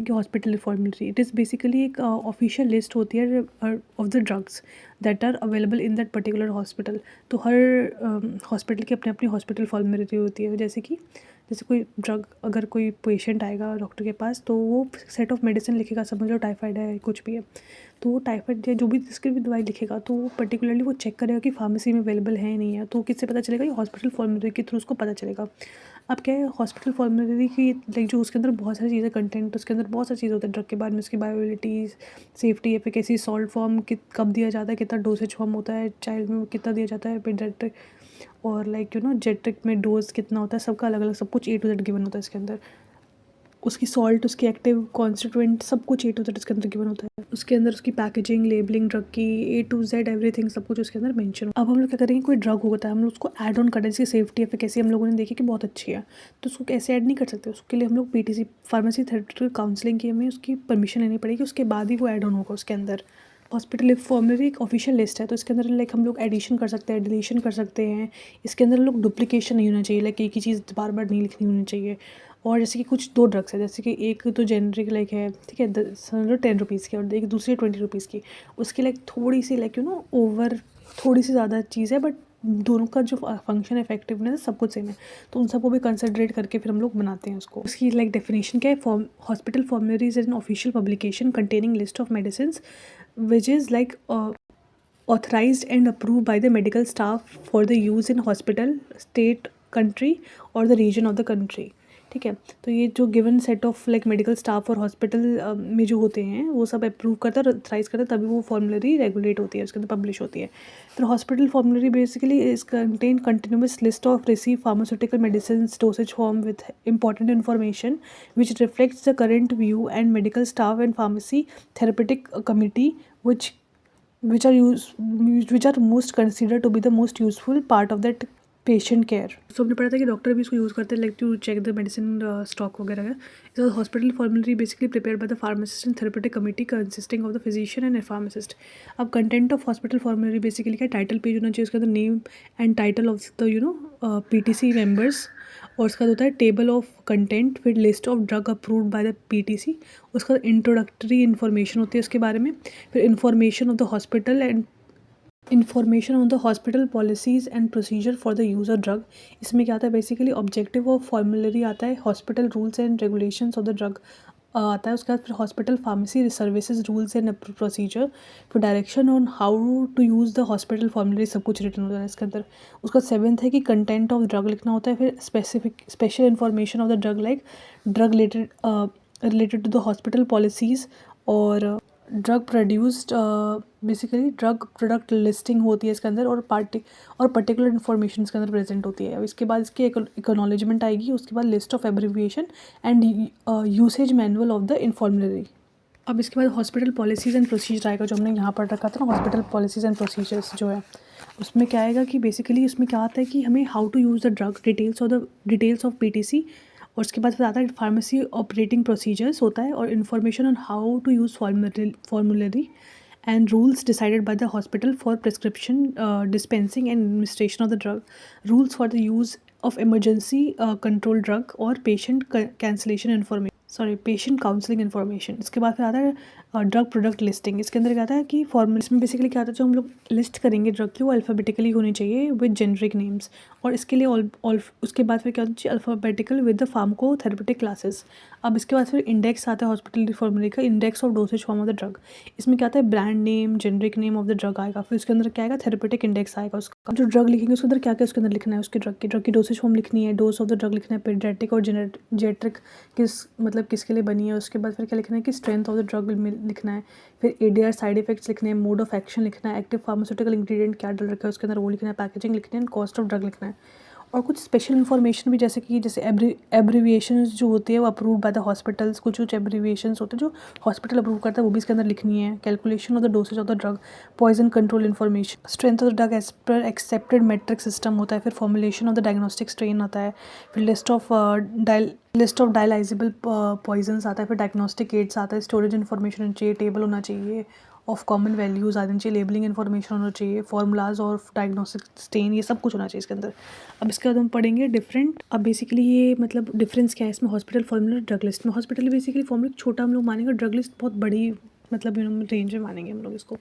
हैं कि hospital formulary it is basically एक ऑफिशियल लिस्ट होती है of the drugs that are available in that particular hospital. तो हर हॉस्पिटल की अपनी अपनी हॉस्पिटल फॉर्मेटरी होती है। जैसे कोई ड्रग, अगर कोई पेशेंट आएगा डॉक्टर के पास तो वो सेट ऑफ मेडिसिन लिखेगा, समझ लो टाइफाइड है कुछ भी है, तो वो टाइफाइड या जो भी जिसकी भी दवाई लिखेगा तो वो पर्टिकुलरली वो चेक करेगा कि फार्मेसी में अवेलेबल है नहीं है। तो किससे पता चलेगा? ये हॉस्पिटल फॉर्मेटरी के थ्रू उसको पता चलेगा। अब क्या है, हॉस्पिटल फॉर्मेटरी की लाइक जो उसके अंदर बहुत सारी चीज़ें कंटेंट, उसके अंदर बहुत सारी चीज़ें होती है ड्रग के बारे में, उसकी बायोबिलिटी, सेफ्टी, एफिकेसी, सॉल्ट फॉर्म कब दिया जाता है, कितना डोसेज फॉर्म होता है, चाइल्ड में कितना दिया जाता है, पीडियाट्रिक और लाइक जेट्रिक में डोज कितना होता है, सबका अलग अलग सब कुछ A to Z गिवन होता है इसके अंदर। उसकी सॉल्ट, उसकी एक्टिव कॉन्स्टिट्यूएंट, सब कुछ A to Z इसके अंदर गिवन होता है। उसके अंदर उसकी पैकेजिंग, लेबलिंग, ड्रग की A to Z एवरीथिंग सब कुछ उसके अंदर मेंशन। अब हम लोग क्या करेंगे, कोई ड्रग होता है हम लोग उसको ऐड ऑन करें, जिसकी सेफ्टी एफिकेसी हम लोगों ने देखी कि बहुत अच्छी है, तो उसको कैसे ऐड नहीं कर सकते। उसके लिए हम लोग PTC फार्मेसी थेरेप्यूटिकल काउंसलिंग की हमें उसकी परमिशन लेनी पड़ेगी, उसके बाद ही वो ऐड ऑन होगा उसके अंदर। हॉस्पिटल फॉर्मेटरी एक ऑफिशियल लिस्ट है, तो इसके अंदर लाइक हम लोग एडिशन कर सकते हैं, डिलीशन कर सकते हैं। इसके अंदर लोग डुप्लीकेशन नहीं होना चाहिए, लाइक एक ही चीज़ बार बार नहीं लिखनी होनी चाहिए। और जैसे कि कुछ 2 ड्रग्स है, जैसे कि एक तो जेनरिक लाइक है, ठीक है, समझ लो 10 रुपीज़ की, और एक दूसरी 20 रुपीज़ की। उसकी लाइक थोड़ी सी लाइक ओवर थोड़ी सी ज़्यादा चीज़ है, बट दोनों का जो फंक्शन इफेक्टिवनेस सब कुछ सेम है, तो उन सबको भी कंसिडरेट करके फिर हम लोग बनाते हैं उसको। उसकी लाइक डेफिनेशन क्या है, hospital formulary is an official publication containing list of medicine which is like authorized and approved by the medical staff for the use in hospital, state, country or the region of the country। ठीक है, तो ये जो given set of like medical staff और hospital में जो होते हैं वो सब अप्रूव करता है और ऑथराइज करता है, तभी वो फॉर्मुलरी रेगुलेट होती है, उसके अंदर पब्लिश होती है। तो hospital formulary basically is contain continuous list of receive pharmaceutical medicine dosage form with important information which reflects the current view and medical staff and pharmacy therapeutic committee which are most considered to be the most useful part of that patient care. So हमने पढ़ा था कि doctor भी इसको use करते हैं like to check the medicine stock वगैरह का। इस hospital formulary basically prepare by the pharmacist and therapeutic committee consisting of the physician and pharmacist. अब content of hospital formulary basically क्या, टाइटल पेज होना चाहिए, उसके अंदर name and title of the PTC members, और उसका होता है टेबल ऑफ कंटेंट फिर list of drug approved by the PTC। उसका इंट्रोडक्टरी इन्फॉर्मेशन होती है उसके बारे में, फिर information of the hospital and information on the hospital policies and procedure for the use of drug. इसमें क्या आता है बेसिकली, ऑब्जेक्टिव ऑफ फॉर्मुलरी आता है, hospital rules and regulations of the drug आता है, उसके बाद फिर hospital pharmacy services rules and procedure, फिर direction on how to use the hospital formulary, सब कुछ रिटर्न होता है इसके अंदर। उसका 7th है कि कंटेंट ऑफ ड्रग लिखना होता है, फिर special information of the drug like drug related to the hospital policies और drug produced, basically drug product listing होती है इसके अंदर, और पर्टिकुलर इन्फॉर्मेशन इसके अंदर प्रेजेंट होती है। अब इसके बाद इसकी एक्नॉलेजमेंट आएगी, उसके बाद list of abbreviation and usage manual of the formulary. अब इसके बाद हॉस्पिटल पॉलिसीज़ एंड प्रोसीजर आएगा, जो हमने यहाँ पढ़ रखा था ना, हॉस्पिटल पॉलिसीज़ एंड प्रोसीजर्स जो है, उसमें क्या आएगा कि बेसिकली उसमें क्या आता है कि हमें how to use the drug, details of PTC, और उसके बाद फिर आता है फार्मेसी ऑपरेटिंग प्रोसीजर्स होता है, और information on how to use formulary and rules decided by the hospital for prescription dispensing and administration of the drug, rules for the use of emergency control drug or patient counselling information. इसके बाद फिर आता है drug product listing. इसके अंदर क्या आता है कि फॉर्मूला, इसमें बेसिकली क्या आता है, जो हम लोग लिस्ट करेंगे ड्रग की वो अल्फ़ाबेटिकली होनी चाहिए विद जेनरिक नेम्स, और इसके लिए उसके बाद फिर क्या होना चाहिए, alphabetical with the pharmacotherapeutic classes. अब इसके बाद फिर इंडेक्स आता है हॉस्पिटल फॉर्मूले का, index of dosage form of the drug. इसमें क्या आता है, brand name, generic name of the drug आएगा, फिर उसके अंदर क्या आएगा, थेरेपेटिक इंडेक्स आएगा। उसका जो ड्रग लिखेंगे उसके अंदर क्या क्या उसके अंदर लिखना है, उसके ड्रग की डोसेज फॉर्म लिखनी है, डोज ऑफ द ड्रग लिखना है, पीडियाट्रिक और जेट्रिक किसके लिए बनी है। उसके बाद फिर क्या लिखना है कि स्ट्रेंथ ऑफ द ड्रग लिखना है, फिर ADR साइड इफेक्ट्स लिखने हैं, मोड ऑफ एक्शन लिखना है, एक्टिव फार्मास्यूटिकल इंग्रेडिएंट क्या डल रखा है उसके अंदर वो लिखना है, पैकेजिंग लिखनी है, कॉस्ट ऑफ ड्रग लिखना है, और कुछ स्पेशल इन्फॉर्मेशन भी, जैसे एब्रीविएशंस जो होती है वो अप्रूव बाय द हॉस्पिटल्स, कुछ एब्रीविएशंस होते हैं जो हॉस्पिटल अप्रूव करता है वो भी इसके अंदर लिखनी है, calculation of the dosage of the drug, poison control information, strength of the drug as per accepted metric system होता है, फिर formulation of the diagnostic strain आता है, फिर list of list of dialysable poisons आता है, फिर डायग्नोस्टिक एड्स आता है, स्टोरेज इन्फॉर्मेशन होनी चाहिए, टेबल होना चाहिए ऑफ कॉमन वैल्यूज़ आनी चाहिए, लेबलिंग इन्फॉर्मेशन होना चाहिए, फार्मूलाज और डायग्नोस्टिक स्टेन, ये सब कुछ होना चाहिए इसके अंदर। अब इसके बाद हम पढ़ेंगे डिफरेंट। अब बेसिकली ये मतलब डिफरेंस क्या है इसमें हॉस्पिटल फॉर्मूला ड्रग लिस्ट में। हॉस्पिटल बेसिकली फॉर्मूला छोटा हम लोग मानेंगे, ड्रग लिस्ट बहुत बड़ी मतलब रेंज में मानेंगे हम लोग इसको।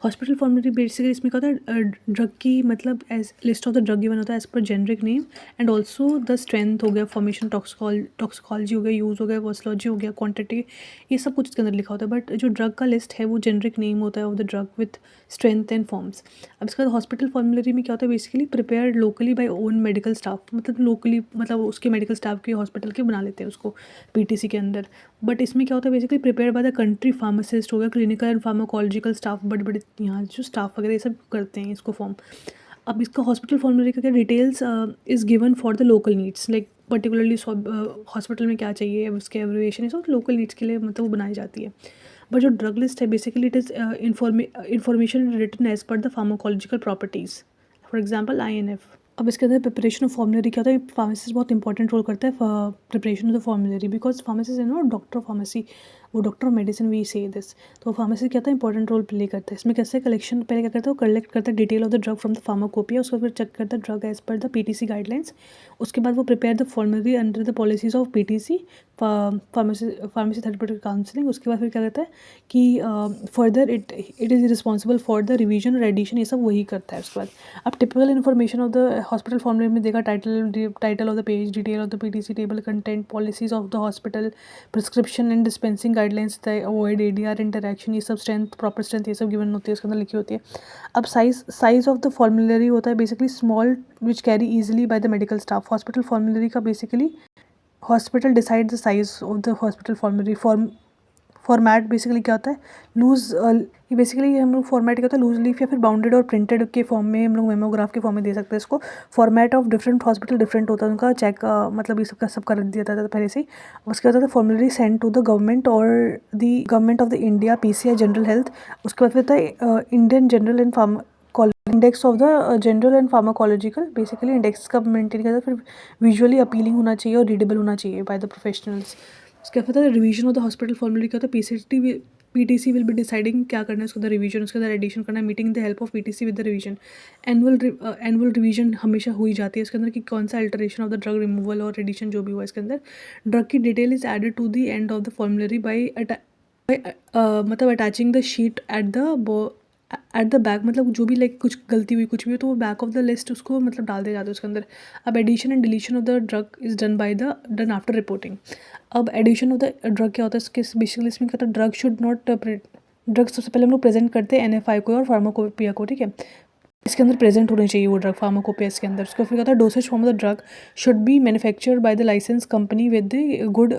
हॉस्पिटल फॉर्मूलरी बेसिकली इसमें क्या होता है, ड्रग की मतलब as list of the drug given होता है as per generic name and also the strength हो गया, फॉर्मेशन टॉक्सिकोलॉजी हो गया, यूज़ हो गया, वर्सोलॉजी हो गया, क्वांटिटी, ये सब कुछ इसके अंदर लिखा होता है। बट जो ड्रग का लिस्ट है वो जेनरिक नेम होता है of the drug with strength and forms. अब इसके बाद हॉस्पिटल फॉर्मूलरी में क्या होता है, basically prepared locally by own medical staff, मतलब लोकली मतलब उसके मेडिकल स्टाफ के हॉस्पिटल के बना लेते हैं उसको पीटीसी के अंदर। बट इसमें क्या होता है, basically prepare by the country pharmacist हो गया, क्लिनिकल एंड फार्माकोलॉजिकल स्टाफ, बड़े बड़े यहाँ जो स्टाफ वगैरह ये सब करते हैं इसको फॉर्म। अब इसका हॉस्पिटल फॉर्मूलरी का क्या details is given for the local needs, like particularly hospital में क्या चाहिए, उसके एब्रिविएशन ये सब लोकल नीड्स के लिए मतलब वो बनाई जाती है। बट जो ड्रग लिस्ट है basically it is information written as per the pharmacological properties, for example INF। अब इसके अंदर प्रिपरेशन ऑफ फॉर्मूलरी क्या होता है, फार्मासिस्ट बहुत इंपॉर्टेंट रोल करता है preparation of the formulary, because pharmacist है ना डॉक्टर ऑफ फार्मेसी, वो डॉक्टर ऑफ मेडिसिन वी से दिस। तो फार्मेसी क्या होता है, इंपॉर्टेंट रोल प्ले करता है इसमें। कैसे कलेक्शन पहले क्या करता है, वो कलेक्ट करता है detail of the drug from the pharmacopoeia, उसको फिर चेक करता है drug as per the PTC guidelines. उसके बाद वो prepare the formulary under the policies of PTC pharmacy therapeutic counselling. उसके बाद फिर क्या कहता है कि further it is responsible for the revision और एडिशन, ये सब वही करता है उसके बाद। अब typical information of the hospital फॉर्मूले में देखा, title of the page, detail of the PTC table, content, policies of the hospital, prescription and dispensing guidelines, avoid ADR interaction, ये सब स्ट्रेंथ, प्रॉपर स्ट्रेंथ, ये सब गिवन होती है उसके अंदर लिखी होती है। अब साइज ऑफ द फॉर्मूलरी होता है basically small which carry easily by the medical staff. Hospital formulary का basically hospital decide the size of the hospital formulary. Format basically क्या होता है, लूज, ये बेसिकली हम लोग फॉर्मेट क्या होता है, लूज लीफ या फिर बाउंडेड और प्रिंटेड के फॉर्म में हम लोग मेमोग्राफ के फॉर्म में दे सकते हैं इसको। Format of different hospital different होता है उनका, चेक मतलब ये सब कर दिया जाता था पहले से ही। उसके बाद formulary send to the government और the government of the India, PCI general health. उसके बाद होता है Indian general and index of the general and pharmacological, basically index का मेंटेन करता है, फिर विजुअली अपीलिंग होना चाहिए और रीडेबल होना चाहिए बाय द प्रोफेशनल्स। उसके बाद revision of the hospital formulary क्या होता है, PTC विल बी डिसाइडिंग क्या करना है उसके अंदर रिवीजन, उसके अंदर एडिशन करना है, meeting the help of PTC with the revision. Annual revision हमेशा हुई जाती है इसके अंदर कि कौन सा alteration of the drug removal और एडिशन जो भी हुआ इसके अंदर। ड्रग की detail is added to the end of the formulary by मतलब attaching the sheet at the back, मतलब जो भी लाइक कुछ गलती हुई कुछ भी हो तो वो बैक ऑफ द लिस्ट उसको मतलब डाल दिया जाता है उसके अंदर। अब addition and deletion of the drug is done after reporting. अब एडिशन ऑफ द ड्रग क्या होता है इसके बेसिकली, इसमें क्या होता है, ड्रग सबसे पहले हम लोग प्रेजेंट करते हैं NFI को और फार्माकोपिया को, ठीक है। इसके अंदर प्रेजेंट होनी चाहिए वो ड्रग फार्माकोपिया इसके अंदर। उसका फिर कहता है dosage form of the drug should be manufactured by the licence company with the good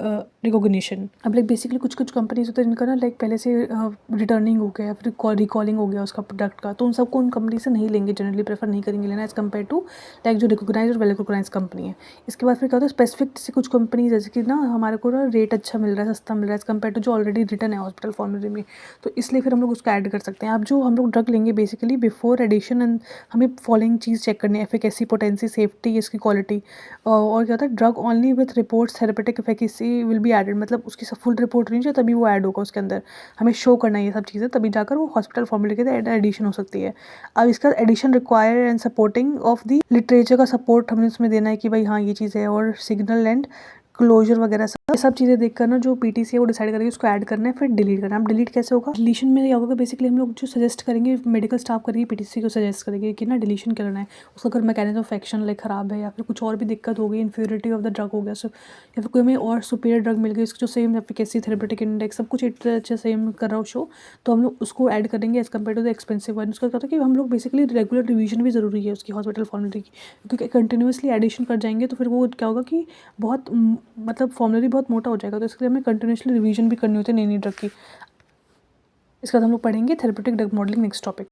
recognition. अब लाइक बेसिकली कुछ कुछ कंपनीज होते हैं जिनका ना लाइक पहले से रिटर्निंग हो गया या फिर रिकॉलिंग हो गया उसका प्रोडक्ट का, तो उन सबको उन कंपनी से नहीं लेंगे, जनरली प्रेफर नहीं करेंगे लेना एज कम्पेयर टू लाइक जो रिकॉग्नाइज और वेल रिकॉग्नाइज कंपनी है। इसके बाद फिर क्या होता है स्पेसिफिक से कुछ कंपनी जैसे कि ना हमारे को ना रेट अच्छा मिल रहा है, सस्ता मिल रहा है एज कम्पेयर टू जो ऑलरेडी रिटर्न है हॉस्पिटल फॉर्मूलरी में, तो इसलिए फिर हम लोग उसको ऐड कर सकते हैं। अब जो हम लोग ड्रग लेंगे बेसिकली बिफोर एडिशन एंड हमें फॉलोइंग चीज़ चेक करनी है, एफिकेसी, पोटेंसी, सेफ्टी, इसकी क्वालिटी, और क्या होता है drug only with reports therapeutic efficacy will be added, मतलब उसकी सब फुल रिपोर्ट नहीं चाहिए तभी वो ऐड होगा उसके अंदर, हमें शो करना है ये सब चीज़ें तभी जाकर वो हॉस्पिटल फॉर्मूले के अंदर एडिशन हो सकती है। अब इसका addition require and supporting of the literature का सपोर्ट हमें उसमें देना है कि भाई हाँ ये चीज़ है, और सिग्नल एंड क्लोजर वगैरह सब चीज़ें देखकर ना जो PTC है वो डिसाइड करेगी उसको ऐड करना है, फिर डिलीट करना है। अब डिलीट कैसे होगा, डिलीशन में क्या होगा बेसिकली हम लोग जो सजेस्ट करेंगे मेडिकल स्टाफ करेगी PTC को सजेस्ट करेंगे कि ना डिलीशन करना है, उसका अगर मैकेनिज्म ऑफ एक्शन लाइक ख़राब है या फिर कुछ और भी दिक्कत हो गई, इन्फ्योरिटी ऑफ द ड्रग हो गया या फिर कोई हमें और सुपीरियर ड्रग मिल गई उसकी जो सेम एफिकेसी, थेरेपेटिक इंडेक्स सब कुछ इतना अच्छा सेम कर रहा हो शो, तो हम लोग उसको ऐड करेंगे as compare to the expensive one. उसका क्या होता है कि हम लोग बेसिकली रेगुलर रिवीजन भी ज़रूरी है उसकी हॉस्पिटल फॉर्मूलरी की, क्योंकि कंटिन्यूसली एडिशन कर जाएंगे तो फिर वो क्या होगा कि बहुत मतलब फॉर्मूलरी बहुत मोटा हो जाएगा, तो इसके लिए हमें कंटिन्यूसली रिवीजन भी करनी होती है नई नई ड्रग की। इसके बाद हम लोग पढ़ेंगे therapeutic drug modelling, next topic.